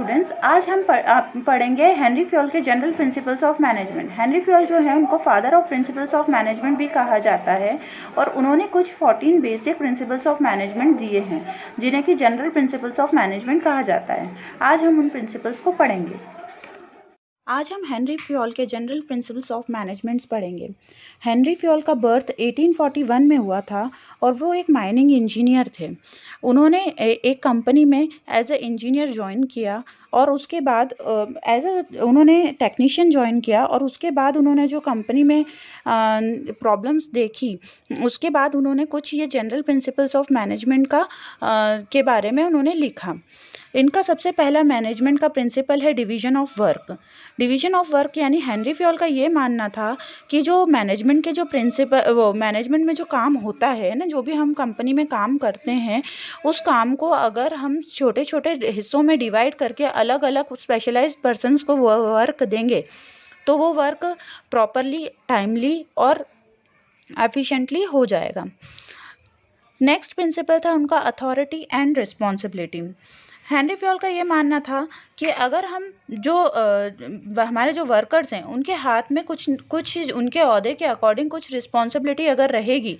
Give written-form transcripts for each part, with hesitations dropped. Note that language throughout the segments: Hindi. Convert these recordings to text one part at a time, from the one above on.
स्टूडेंट्स, आज हम पढ़ेंगे हेनरी फ्योल के general principles of management. Henry Fayol जो है उनको father of principles of management भी कहा जाता है और उन्होंने कुछ 14 बेसिक प्रिंसिपल्स ऑफ मैनेजमेंट दिए हैं जिन्हें कि जनरल प्रिंसिपल्स ऑफ मैनेजमेंट कहा जाता है। आज हम उन प्रिंसिपल्स को पढ़ेंगे। आज हम हेनरी फ्योल के जनरल प्रिंसिपल्स ऑफ मैनेजमेंट्स पढ़ेंगे। हेनरी फ्योल का बर्थ 1841 में हुआ था और वो एक माइनिंग इंजीनियर थे। उन्होंने एक कंपनी में एज ए इंजीनियर ज्वाइन किया और उसके बाद उन्होंने टेक्नीशियन ज्वाइन किया और उसके बाद उन्होंने जो कंपनी में प्रॉब्लम्स देखी उसके बाद उन्होंने कुछ ये जनरल प्रिंसिपल्स ऑफ मैनेजमेंट के बारे में उन्होंने लिखा। इनका सबसे पहला मैनेजमेंट का प्रिंसिपल है division of work. Division of work यानी हेनरी फ्योल का ये मानना था कि जो मैनेजमेंट के जो मैनेजमेंट में जो काम होता है ना, जो भी हम कंपनी में काम करते हैं उस काम को अगर हम छोटे छोटे हिस्सों में डिवाइड करके अलग अलग स्पेशलाइज्ड पर्सन्स को वर्क देंगे तो वो वर्क प्रॉपरली, टाइमली और एफिशिएंटली हो जाएगा। नेक्स्ट प्रिंसिपल था उनका authority and responsibility. Henry Fayol का ये मानना था कि अगर हम हमारे जो वर्कर्स हैं उनके हाथ में कुछ उनके ओहदे के अकॉर्डिंग कुछ रिस्पॉन्सिबिलिटी अगर रहेगी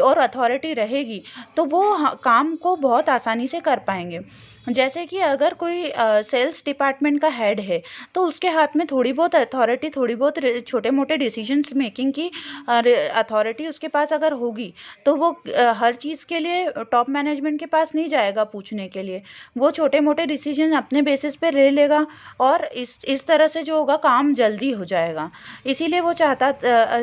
और अथॉरिटी रहेगी तो वो काम को बहुत आसानी से कर पाएंगे। जैसे कि अगर कोई सेल्स डिपार्टमेंट का हेड है तो उसके हाथ में थोड़ी बहुत अथॉरिटी, थोड़ी बहुत छोटे मोटे डिसीजंस मेकिंग की अथॉरिटी उसके पास अगर होगी तो वो हर चीज़ के लिए टॉप मैनेजमेंट के पास नहीं जाएगा पूछने के लिए। वो छोटे मोटे डिसीजन अपने बेसिस पे ले लेगा और इस तरह से जो होगा काम जल्दी हो जाएगा। इसीलिए वो चाहता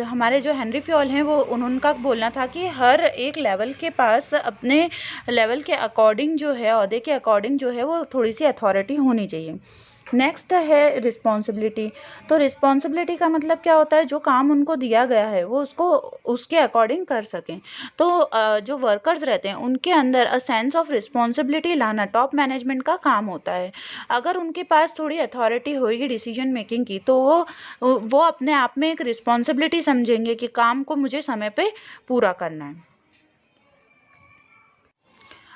हमारे जो हेनरी फ्योल हैं वो उनका बोलना था कि हर एक लेवल के पास अपने लेवल के अकॉर्डिंग जो है, ओहदे के अकॉर्डिंग जो है वो थोड़ी सी अथॉरिटी होनी चाहिए। नेक्स्ट है रिस्पॉन्सिबिलिटी। तो रिस्पॉन्सिबिलिटी का मतलब क्या होता है, जो काम उनको दिया गया है वो उसको उसके अकॉर्डिंग कर सकें। तो जो वर्कर्स रहते हैं उनके अंदर अ सेंस ऑफ रिस्पॉन्सिबिलिटी लाना टॉप मैनेजमेंट का काम होता है। अगर उनके पास थोड़ी अथॉरिटी होगी डिसीजन मेकिंग की तो वो अपने आप में एक रिस्पॉन्सिबिलिटी समझेंगे कि काम को मुझे समय पे पूरा करना है।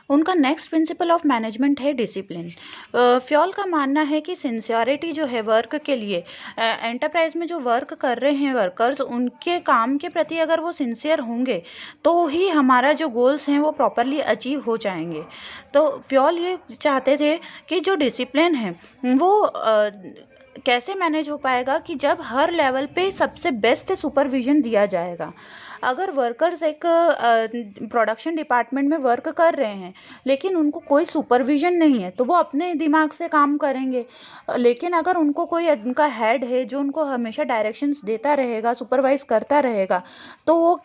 उनका नेक्स्ट प्रिंसिपल ऑफ मैनेजमेंट है डिसिप्लिन। फ्योल का मानना है कि सिंसियरिटी जो है वर्क के लिए, एंटरप्राइज में जो वर्क कर रहे हैं वर्कर्स, उनके काम के प्रति अगर वो सिंसियर होंगे तो ही हमारा जो गोल्स हैं वो प्रॉपरली अचीव हो जाएंगे। तो फ्योल ये चाहते थे कि जो डिसिप्लिन है वो कैसे मैनेज हो पाएगा कि जब हर लेवल पे सबसे बेस्ट सुपरविजन दिया जाएगा। अगर वर्कर्स एक प्रोडक्शन डिपार्टमेंट में वर्क कर रहे हैं लेकिन उनको कोई सुपरविजन नहीं है तो वो अपने दिमाग से काम करेंगे। लेकिन अगर उनको कोई उनका हेड है जो उनको हमेशा डायरेक्शंस देता रहेगा, सुपरवाइज करता रहेगा, तो वो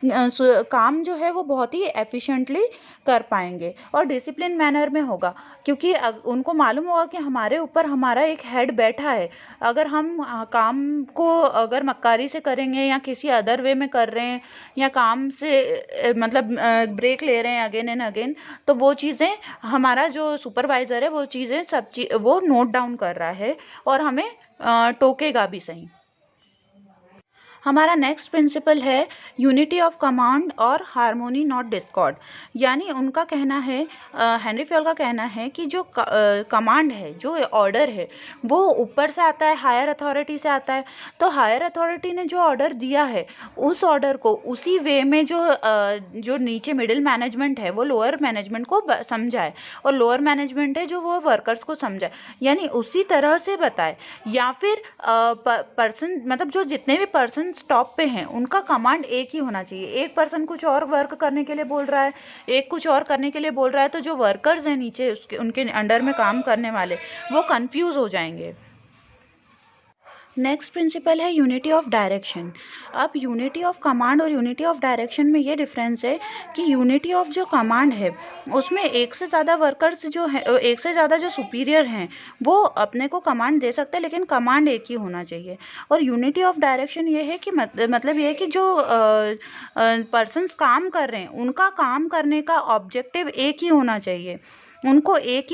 काम जो है वो बहुत ही एफिशिएंटली कर पाएंगे और डिसिप्लिन मैनर में होगा, क्योंकि उनको मालूम होगा कि हमारे ऊपर हमारा एक हेड बैठा है। अगर हम काम को अगर मक्कारी से करेंगे या किसी अदर वे में कर रहे हैं या काम से मतलब ब्रेक ले रहे हैं अगेन एंड अगेन, तो वो चीज़ें हमारा जो सुपरवाइज़र है वो चीज़ें वो नोट डाउन कर रहा है और हमें टोकेगा भी सही। हमारा नेक्स्ट प्रिंसिपल है यूनिटी ऑफ कमांड और हार्मोनी नॉट डिस्कॉर्ड। यानी उनका कहना है, हेनरी फ्योल का कहना है कि जो कमांड है, जो ऑर्डर है वो ऊपर से आता है, हायर अथॉरिटी से आता है। तो हायर अथॉरिटी ने जो ऑर्डर दिया है उस ऑर्डर को उसी वे में जो नीचे मिडिल मैनेजमेंट है वो लोअर मैनेजमेंट को समझाए और लोअर मैनेजमेंट है जो वो वर्कर्स को समझाए, यानी उसी तरह से बताए। या फिर पर्सन मतलब जो जितने भी पर्सन टॉप पे हैं उनका कमांड एक ही होना चाहिए। एक पर्सन कुछ और वर्क करने के लिए बोल रहा है, एक कुछ और करने के लिए बोल रहा है, तो जो वर्कर्स हैं नीचे उनके अंडर में काम करने वाले वो कंफ्यूज हो जाएंगे। नेक्स्ट प्रिंसिपल है यूनिटी ऑफ डायरेक्शन। अब यूनिटी ऑफ कमांड और यूनिटी ऑफ डायरेक्शन में ये डिफरेंस है कि यूनिटी ऑफ जो कमांड है उसमें एक से ज़्यादा वर्कर्स जो है, एक से ज़्यादा जो सुपीरियर हैं वो अपने को कमांड दे सकते हैं, लेकिन कमांड एक ही होना चाहिए। और यूनिटी ऑफ डायरेक्शन ये है कि मतलब ये है कि जो पर्सन्स काम कर रहे हैं उनका काम करने का ऑब्जेक्टिव एक ही होना चाहिए। उनको एक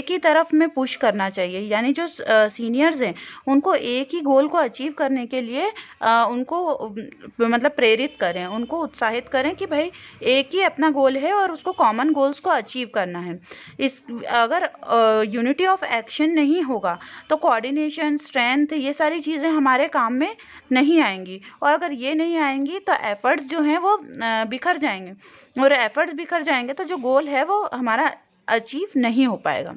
ही तरफ में पुश करना चाहिए, यानी जो सीनियर्स हैं उनको एक ही गोल को अचीव करने के लिए उनको मतलब प्रेरित करें, उनको उत्साहित करें कि भाई एक ही अपना गोल है और उसको कॉमन गोल्स को अचीव करना है। अगर यूनिटी ऑफ एक्शन नहीं होगा तो कोऑर्डिनेशन, स्ट्रेंथ, ये सारी चीज़ें हमारे काम में नहीं आएंगी, और अगर ये नहीं आएंगी तो एफर्ट्स जो हैं वो बिखर जाएंगे, और एफर्ट्स बिखर जाएंगे तो जो गोल है वो हमारा अचीव नहीं हो पाएगा।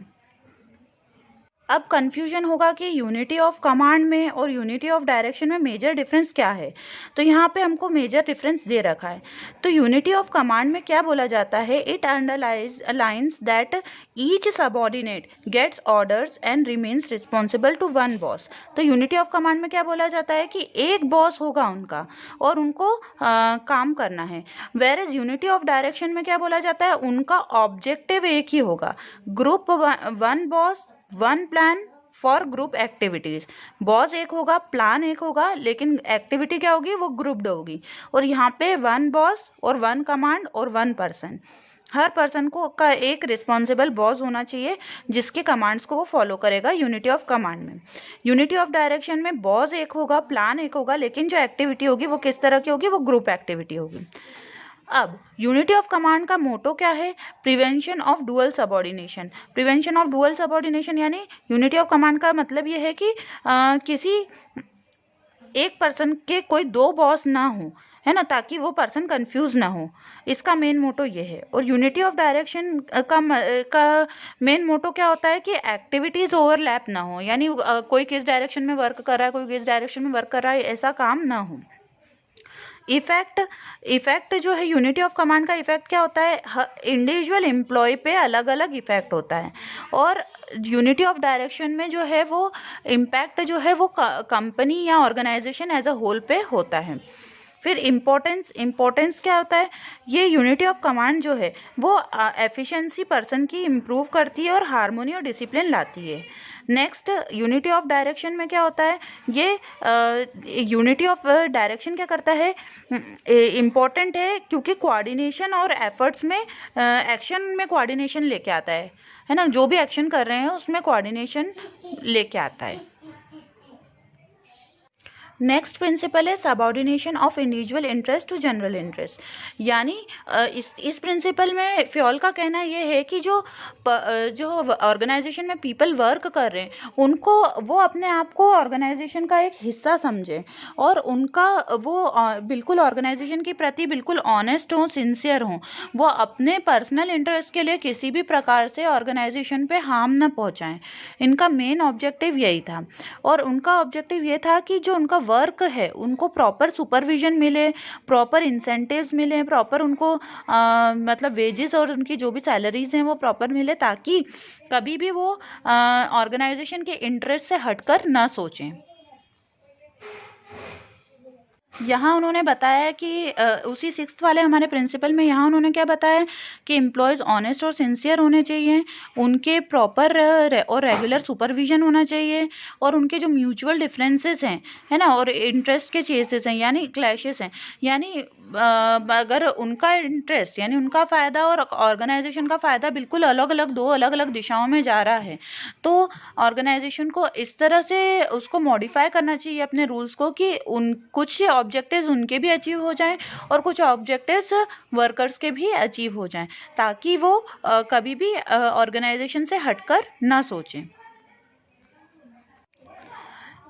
अब कन्फ्यूजन होगा कि यूनिटी ऑफ कमांड में और यूनिटी ऑफ डायरेक्शन में मेजर डिफरेंस क्या है। तो यहाँ पे हमको मेजर डिफरेंस दे रखा है। तो यूनिटी ऑफ कमांड में क्या बोला जाता है, it underlines that each subordinate gets orders and remains responsible to one boss. तो यूनिटी ऑफ कमांड में क्या बोला जाता है कि एक बॉस होगा उनका और उनको काम करना है। Where is unity of direction में क्या बोला जाता है, उनका ऑब्जेक्टिव एक ही होगा, group one boss one plan for group activities. Boss एक होगा, प्लान एक होगा, लेकिन एक्टिविटी क्या होगी, वो ग्रुप्ड होगी। और यहाँ पे वन बॉस और वन कमांड और वन पर्सन, हर पर्सन को का एक रिस्पॉन्सिबल बॉस होना चाहिए जिसके कमांड्स को वो फॉलो करेगा यूनिटी ऑफ कमांड में। यूनिटी ऑफ डायरेक्शन में बॉस एक होगा, प्लान एक होगा, लेकिन जो एक्टिविटी होगी वो किस तरह की होगी, वो ग्रुप एक्टिविटी होगी। अब यूनिटी ऑफ कमांड का मोटो क्या है, prevention of dual subordination. Prevention of dual subordination यानी यूनिटी ऑफ कमांड का मतलब ये है कि किसी एक पर्सन के कोई दो बॉस ना हो, है ना, ताकि वो पर्सन कंफ्यूज ना हो। इसका मेन मोटो ये है। और यूनिटी ऑफ डायरेक्शन का मेन मोटो क्या होता है कि एक्टिविटीज ओवरलैप ना हो, यानी कोई किस डायरेक्शन में वर्क कर रहा है, कोई किस डायरेक्शन में वर्क कर रहा है, ऐसा काम ना हो। इफेक्ट जो है यूनिटी ऑफ कमांड का इफेक्ट क्या होता है, इंडिविजुअल एम्प्लॉय पे अलग अलग इफेक्ट होता है। और यूनिटी ऑफ डायरेक्शन में जो है वो इम्पैक्ट जो है वो कंपनी या ऑर्गेनाइजेशन एज अ होल पे होता है। फिर इम्पोर्टेंस क्या होता है, ये यूनिटी ऑफ कमांड जो है वो एफिशिएंसी पर्सन की इम्प्रूव करती है और हार्मोनी और डिसिप्लिन लाती है। नेक्स्ट यूनिटी ऑफ डायरेक्शन में क्या होता है, ये यूनिटी ऑफ डायरेक्शन क्या करता है, इम्पॉर्टेंट है क्योंकि कोऑर्डिनेशन और एफर्ट्स में एक्शन में कोऑर्डिनेशन लेके आता है ना, जो भी एक्शन कर रहे हैं उसमें कोऑर्डिनेशन लेके आता है। नेक्स्ट प्रिंसिपल है subordination of individual interest to general interest. यानी इस प्रिंसिपल में फ्योल का कहना ये है कि जो ऑर्गेनाइजेशन में पीपल वर्क कर रहे हैं उनको वो अपने आप को ऑर्गेनाइजेशन का एक हिस्सा समझें और उनका वो बिल्कुल ऑर्गेनाइजेशन के प्रति बिल्कुल ऑनेस्ट हों, सिंसियर हों। वो अपने पर्सनल इंटरेस्ट के लिए किसी भी प्रकार से ऑर्गेनाइजेशन पे हार्म न पहुंचाएं। इनका मेन ऑब्जेक्टिव यही था। और उनका ऑब्जेक्टिव ये था कि जो उनका वर्क है उनको प्रॉपर सुपरविजन मिले, प्रॉपर इंसेंटिव्स मिले, प्रॉपर उनको मतलब वेजेस और उनकी जो भी सैलरीज हैं वो प्रॉपर मिले, ताकि कभी भी वो ऑर्गेनाइजेशन के इंटरेस्ट से हटकर ना सोचें। यहाँ उन्होंने बताया कि उसी 6th वाले हमारे प्रिंसिपल में यहाँ उन्होंने क्या बताया कि एम्प्लॉयज़ ऑनेस्ट और सिंसियर होने चाहिए, उनके प्रॉपर और रेगुलर सुपरविजन होना चाहिए, और उनके जो म्यूचुअल डिफरेंसेस हैं, है ना, और इंटरेस्ट के चेसेस हैं यानी क्लैशेस हैं, यानी अगर उनका इंटरेस्ट यानी उनका फ़ायदा और ऑर्गेनाइजेशन का फ़ायदा बिल्कुल अलग अलग, दो अलग अलग दिशाओं में जा रहा है, तो ऑर्गेनाइजेशन को इस तरह से उसको मॉडिफाई करना चाहिए अपने रूल्स को कि उन कुछ ऑब्जेक्टिव्स उनके भी अचीव हो जाएं और कुछ ऑब्जेक्टिव्स वर्कर्स के भी अचीव हो जाएं, ताकि वो कभी भी ऑर्गेनाइजेशन से हटकर ना सोचें।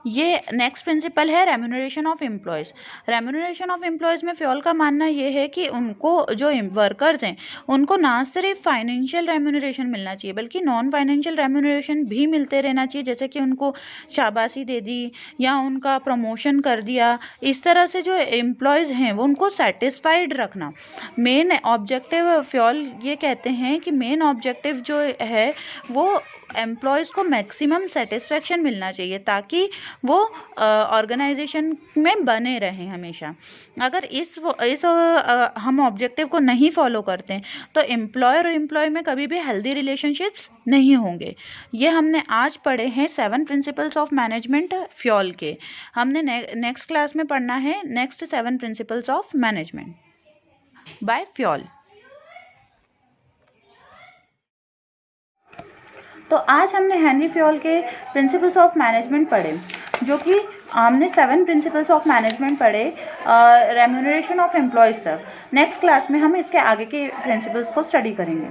ये नेक्स्ट प्रिंसिपल है remuneration of employees. Remuneration of employees में फ्योल का मानना ये है कि उनको जो वर्कर्स हैं उनको ना सिर्फ फाइनेंशियल रेम्यूनरेशन मिलना चाहिए बल्कि नॉन फाइनेंशियल रेम्यूनरेशन भी मिलते रहना चाहिए, जैसे कि उनको शाबाशी दे दी या उनका प्रमोशन कर दिया। इस तरह से जो एम्प्लॉयज़ हैं वो उनको सेटिस्फाइड रखना मेन ऑब्जेक्टिव। फ्योल ये कहते हैं कि मेन ऑब्जेक्टिव जो है वो एम्प्लॉयज़ को मैक्सिमम सेटिस्फेक्शन मिलना चाहिए ताकि वो ऑर्गेनाइजेशन में बने रहें हमेशा। अगर इस हम ऑब्जेक्टिव को नहीं फॉलो करते हैं तो एम्प्लॉयर और एम्प्लॉय में कभी भी हेल्दी रिलेशनशिप्स नहीं होंगे। ये हमने आज पढ़े हैं 7 प्रिंसिपल्स ऑफ मैनेजमेंट फ्योल के। हमने नेक्स्ट क्लास में पढ़ना है next 7 principles of management by Fayol. तो आज हमने हेनरी फ्योल के प्रिंसिपल्स ऑफ मैनेजमेंट पढ़े, जो कि हमने 7 प्रिंसिपल्स ऑफ मैनेजमेंट पढ़े रेम्यूनरेशन ऑफ एम्प्लॉयज़ तक। नेक्स्ट क्लास में हम इसके आगे के प्रिंसिपल्स को स्टडी करेंगे।